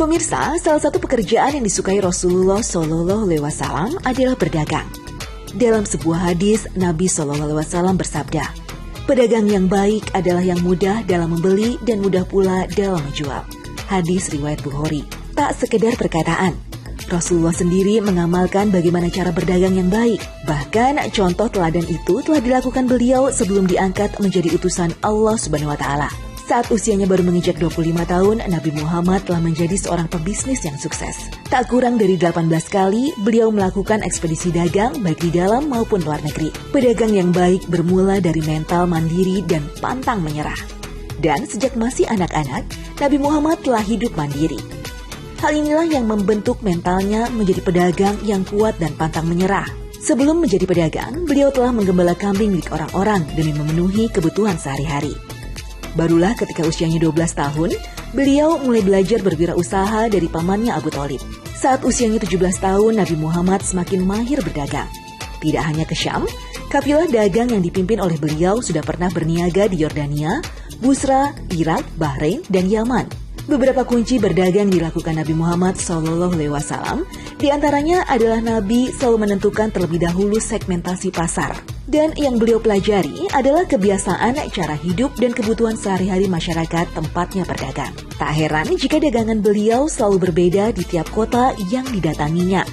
Pemirsa, salah satu pekerjaan yang disukai Rasulullah Shallallahu Alaihi Wasallam adalah berdagang. Dalam sebuah hadis, Nabi Shallallahu Alaihi Wasallam bersabda, "Pedagang yang baik adalah yang mudah dalam membeli dan mudah pula dalam menjual." Hadis riwayat Bukhari. Tak sekedar perkataan, Rasulullah sendiri mengamalkan bagaimana cara berdagang yang baik. Bahkan contoh teladan itu telah dilakukan beliau sebelum diangkat menjadi utusan Allah Subhanahu wa Ta'ala. Saat usianya baru menginjak 25 tahun, Nabi Muhammad telah menjadi seorang pebisnis yang sukses. Tak kurang dari 18 kali, beliau melakukan ekspedisi dagang baik di dalam maupun luar negeri. Pedagang yang baik bermula dari mental mandiri dan pantang menyerah. Dan sejak masih anak-anak, Nabi Muhammad telah hidup mandiri. Hal inilah yang membentuk mentalnya menjadi pedagang yang kuat dan pantang menyerah. Sebelum menjadi pedagang, beliau telah menggembala kambing milik orang-orang demi memenuhi kebutuhan sehari-hari. Barulah ketika usianya 12 tahun, beliau mulai belajar berwirausaha dari pamannya Abu Thalib. Saat usianya 17 tahun, Nabi Muhammad semakin mahir berdagang. Tidak hanya ke Syam, kafilah dagang yang dipimpin oleh beliau sudah pernah berniaga di Yordania, Busra, Irak, Bahrain, dan Yaman. Beberapa kunci berdagang dilakukan Nabi Muhammad SAW, di antaranya adalah Nabi selalu menentukan terlebih dahulu segmentasi pasar. Dan yang beliau pelajari adalah kebiasaan, cara hidup, dan kebutuhan sehari-hari masyarakat tempatnya berdagang. Tak heran jika dagangan beliau selalu berbeda di tiap kota yang didatanginya.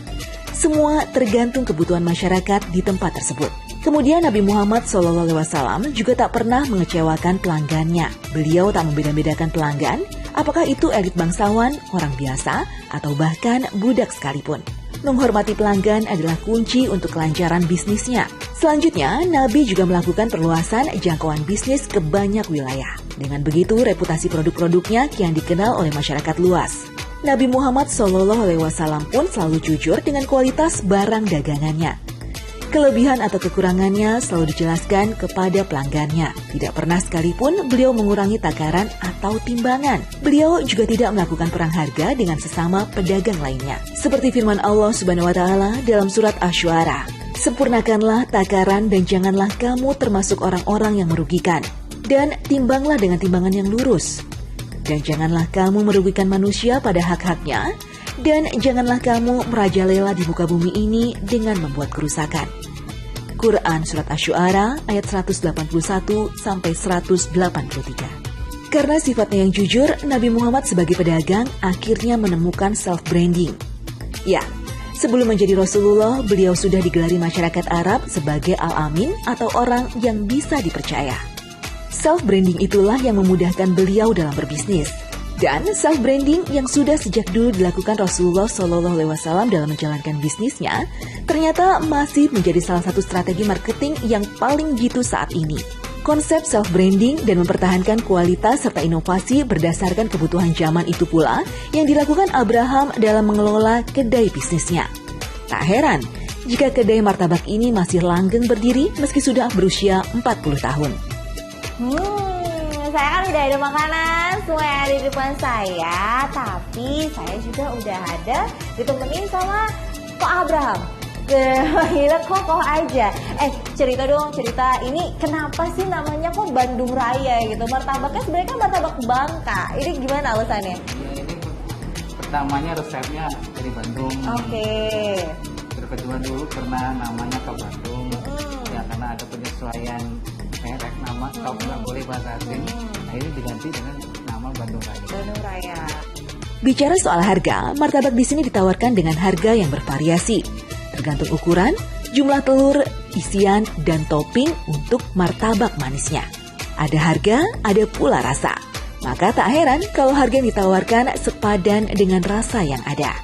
Semua tergantung kebutuhan masyarakat di tempat tersebut. Kemudian Nabi Muhammad SAW juga tak pernah mengecewakan pelanggannya. Beliau tak membeda-bedakan pelanggan, apakah itu elit bangsawan, orang biasa, atau bahkan budak sekalipun. Menghormati pelanggan adalah kunci untuk kelancaran bisnisnya. Selanjutnya, Nabi juga melakukan perluasan jangkauan bisnis ke banyak wilayah. Dengan begitu, reputasi produk-produknya kian dikenal oleh masyarakat luas. Nabi Muhammad SAW pun selalu jujur dengan kualitas barang dagangannya. Kelebihan atau kekurangannya selalu dijelaskan kepada pelanggannya. Tidak pernah sekalipun beliau mengurangi takaran atau timbangan. Beliau juga tidak melakukan perang harga dengan sesama pedagang lainnya. Seperti firman Allah Subhanahu wa Ta'ala dalam surat Asy-Syu'ara, "Sempurnakanlah takaran dan janganlah kamu termasuk orang-orang yang merugikan. Dan timbanglah dengan timbangan yang lurus. Dan janganlah kamu merugikan manusia pada hak-haknya. Dan janganlah kamu merajalela di muka bumi ini dengan membuat kerusakan." Quran Surat Asy-Syu'ara ayat 181-183. Karena sifatnya yang jujur, Nabi Muhammad sebagai pedagang akhirnya menemukan self-branding. Ya, sebelum menjadi Rasulullah, beliau sudah digelari masyarakat Arab sebagai Al-Amin atau orang yang bisa dipercaya. Self-branding itulah yang memudahkan beliau dalam berbisnis. Dan self-branding yang sudah sejak dulu dilakukan Rasulullah SAW dalam menjalankan bisnisnya, ternyata masih menjadi salah satu strategi marketing yang paling jitu saat ini. Konsep self-branding dan mempertahankan kualitas serta inovasi berdasarkan kebutuhan zaman itu pula yang dilakukan Abraham dalam mengelola kedai bisnisnya. Tak heran jika kedai martabak ini masih langgeng berdiri meski sudah berusia 40 tahun. Saya kan udah ada makanan semua yang ada di depan saya, tapi saya juga udah ada ditemenin sama Kok Abraham. Gila kokoh aja. Cerita dong, cerita ini kenapa sih namanya kok Bandung Raya gitu? Martabaknya sebenarnya kan martabak Bangka. Ini gimana alasannya? Ini pertamanya resepnya dari Bandung. Oke. Terus kedua dulu karena namanya ke Bandung. Ya karena ada penyesuaian merek nama, kalau nggak boleh bahasa asing. Nah ini diganti dengan nama Bandung Raya. Bandung Raya. Bicara soal harga, martabak di sini ditawarkan dengan harga yang bervariasi, tergantung ukuran, jumlah telur, isian, dan topping untuk martabak manisnya. Ada harga, ada pula rasa. Maka tak heran kalau harga yang ditawarkan sepadan dengan rasa yang ada.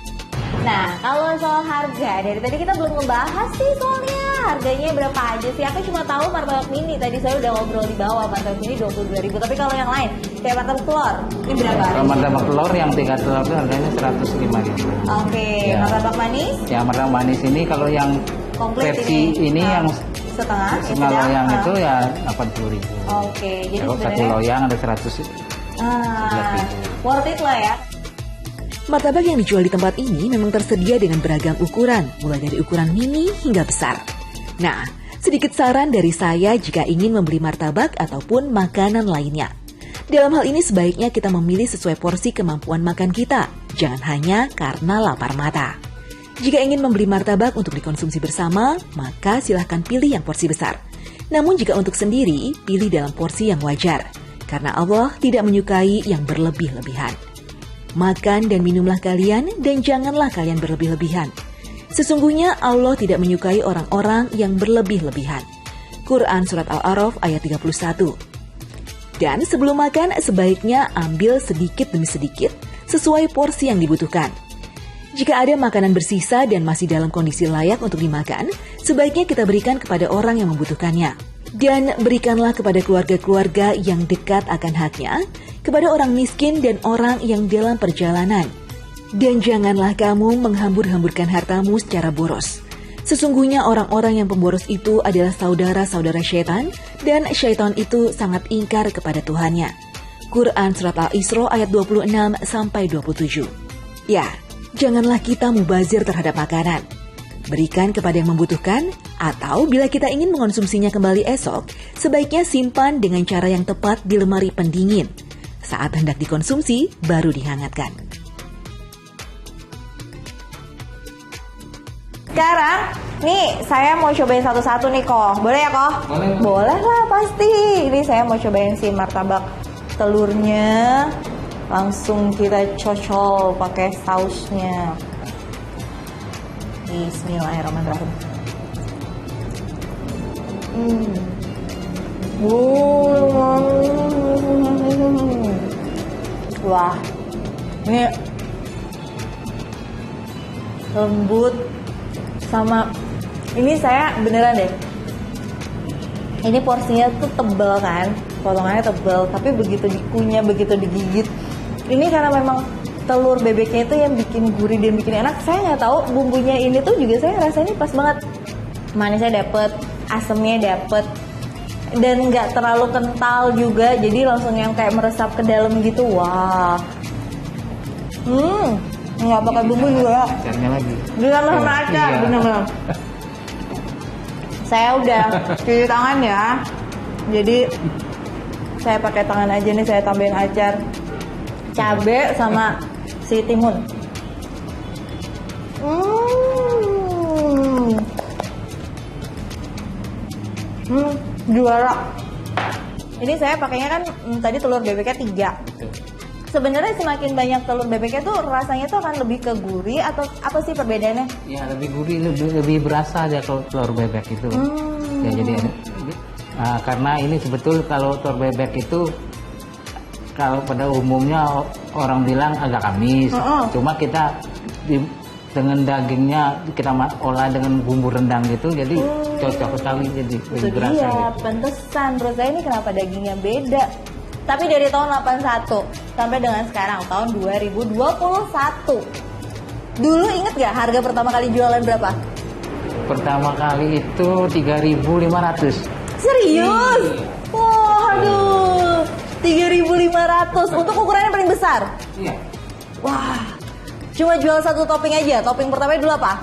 Nah, kalau soal harga, dari tadi kita belum membahas sih soalnya harganya berapa aja sih. Aku cuma tahu martabak mini, tadi saya udah ngobrol di bawah, martabak mini 22.000. Tapi kalau yang lain, kayak martabak telur, ini berapa? Kalau martabak telur yang 3 telur itu harganya 105.000. Oke, ya. Martabak manis? Ya, martabak manis ini kalau yang komplit versi ini yang setengah, loyang itu ya 80.000. Oke, jadi kalau sebenarnya 1 loyang ada 100. Worth it lah ya. Martabak yang dijual di tempat ini memang tersedia dengan beragam ukuran, mulai dari ukuran mini hingga besar. Nah, sedikit saran dari saya jika ingin membeli martabak ataupun makanan lainnya. Dalam hal ini sebaiknya kita memilih sesuai porsi kemampuan makan kita, jangan hanya karena lapar mata. Jika ingin membeli martabak untuk dikonsumsi bersama, maka silahkan pilih yang porsi besar. Namun jika untuk sendiri, pilih dalam porsi yang wajar, karena Allah tidak menyukai yang berlebih-lebihan. Makan dan minumlah kalian dan janganlah kalian berlebih-lebihan. Sesungguhnya Allah tidak menyukai orang-orang yang berlebih-lebihan. Quran Surat Al-A'raf ayat 31. Dan sebelum makan, sebaiknya ambil sedikit demi sedikit sesuai porsi yang dibutuhkan. Jika ada makanan bersisa dan masih dalam kondisi layak untuk dimakan, sebaiknya kita berikan kepada orang yang membutuhkannya. Dan berikanlah kepada keluarga-keluarga yang dekat akan haknya, kepada orang miskin dan orang yang dalam perjalanan. Dan janganlah kamu menghambur-hamburkan hartamu secara boros. Sesungguhnya orang-orang yang pemboros itu adalah saudara-saudara syaitan, dan syaitan itu sangat ingkar kepada Tuhannya. Quran Surat Al-Isra ayat 26-27. Ya, janganlah kita mubazir terhadap makanan. Berikan kepada yang membutuhkan, atau bila kita ingin mengonsumsinya kembali esok, sebaiknya simpan dengan cara yang tepat di lemari pendingin. Saat hendak dikonsumsi, baru dihangatkan. Sekarang, nih saya mau cobain satu-satu nih kok. Boleh ya kok? Boleh. Boleh lah pasti. Ini saya mau cobain si martabak telurnya. Langsung kita cocol pakai sausnya. Bismillahirrahmanirrahim. Wah, ini lembut sama ini saya beneran deh. Ini porsinya tuh tebel kan, potongannya tebel, tapi begitu dikunyah, begitu digigit, ini karena memang telur bebeknya itu yang bikin gurih dan bikin enak. Saya nggak tahu bumbunya ini tuh juga saya rasanya pas banget, manisnya dapet, asemnya dapet, dan nggak terlalu kental juga, jadi langsung yang kayak meresap ke dalam gitu. Wah, nggak pakai bumbu juga. Acarnya lagi. Dengan sama acar, Iya. bener-bener. Saya udah cuci tangan ya, jadi saya pakai tangan aja nih, saya tambahin acar, cabe sama si timun. Juara. Ini saya pakainya kan tadi telur bebeknya 3. Sebenarnya semakin banyak telur bebeknya tuh rasanya tuh akan lebih ke gurih atau apa sih perbedaannya? Ya lebih gurih, lebih berasa aja kalau telur bebek itu. Ya jadi karena ini sebetul kalau telur bebek itu kalau pada umumnya orang bilang agak amis. Cuma kita dengan dagingnya kita olah dengan bumbu rendang gitu, jadi cocok sekali, jadi lebih berasa. Iya, gitu. pantesan menurut saya ini kenapa dagingnya beda. Tapi dari tahun 81 sampai dengan sekarang tahun 2021. Dulu inget gak harga pertama kali jualan berapa? Pertama kali itu 3.500. Serius? Wah, aduh. 3.500 untuk ukuran yang paling besar. Iya. Wah. Cuma jual satu topping aja. Topping pertama dulu apa?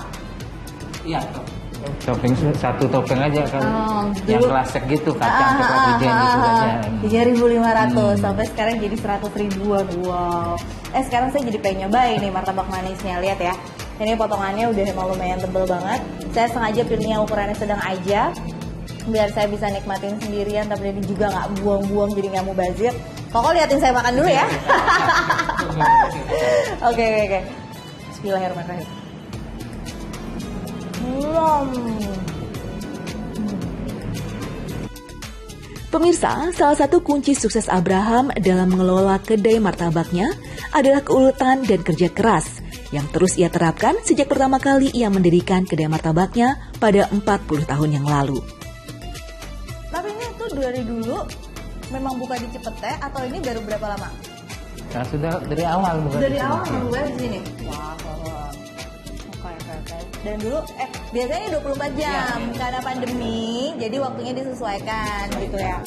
Iya. Topping satu topping aja kan. Yang dulu- klasik gitu, kacang coklat wijen gitu aja. 3.500 sampai sekarang jadi 100 ribuan. Wow. Sekarang saya jadi pengen nyobain nih martabak manisnya. Lihat ya. Ini potongannya udah emang lumayan tebel banget. Saya sengaja pilihnya ukurannya sedang aja, biar saya bisa nikmatin sendirian, tapi ini juga nggak buang-buang, jadi nggak mau bazir. Koko liatin saya makan dulu ya. Oke. Bismillahirrahmanirrahim. Pemirsa, salah satu kunci sukses Abraham dalam mengelola kedai martabaknya adalah keuletan dan kerja keras yang terus ia terapkan sejak pertama kali ia mendirikan kedai martabaknya pada 40 tahun yang lalu. Tapi ini tuh dari dulu memang buka di Cipete atau ini baru berapa lama? Nah, sudah dari awal bukan? Dari di sini. awal memang buka di sini. Wah. Oke. Dan dulu biasanya 24 jam karena pandemi, jadi waktunya disesuaikan gitu ya.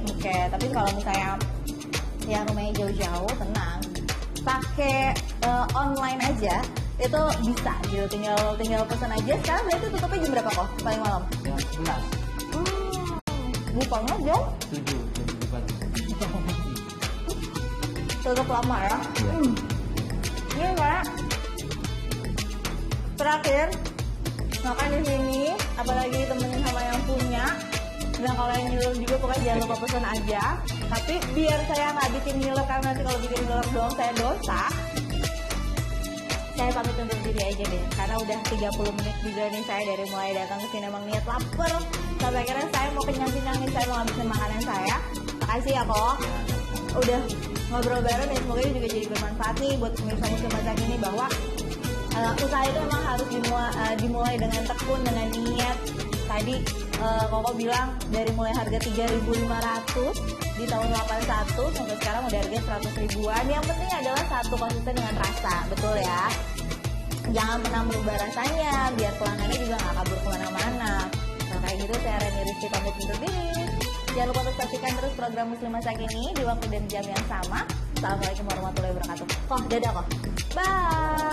Oke, tapi kalau misalnya yang rumahnya jauh-jauh, tenang, pakai online aja itu bisa gitu, tinggal pesan aja. Sekarang berarti tutupnya jam berapa kok paling malam? Jam 11. Bukanya jam 7 pagi. Tetap lama ya. Iya. Ini kayak terakhir makan di sini, apalagi temenin sama yang punya. Dan kalau yang ngiler juga pokoknya jangan lupa pesan aja. Tapi biar saya nggak bikin ngiler karena nanti kalau bikin ngiler doang saya dosa. Saya pamit undur diri aja deh, karena udah 30 menit juga nih saya dari mulai datang ke sini emang niat lapar. Sampai akhirnya saya mau kenyang-kenyang nih, saya mau ngabisin makanan saya. Makasih ya kok, udah ngobrol bareng dan semoga ini juga jadi bermanfaat nih buat pemirsa Muslim Masak ini bahwa usaha itu memang harus dimulai dengan tekun, dengan niat. Tadi Koko bilang dari mulai harga 3.500 di tahun 81 sampai sekarang udah harga 100 ribuan. Yang penting adalah satu, konsisten dengan rasa, betul ya. Jangan pernah merubah rasanya biar pelanggannya juga nggak kabur kemana-mana. Nah kayak gitu saya Reni Rizky pamit undur diri. Jangan lupa untuk saksikan terus program Muslim Masak ini di waktu dan jam yang sama. Assalamualaikum warahmatullahi wabarakatuh. Dadah kok. Bye.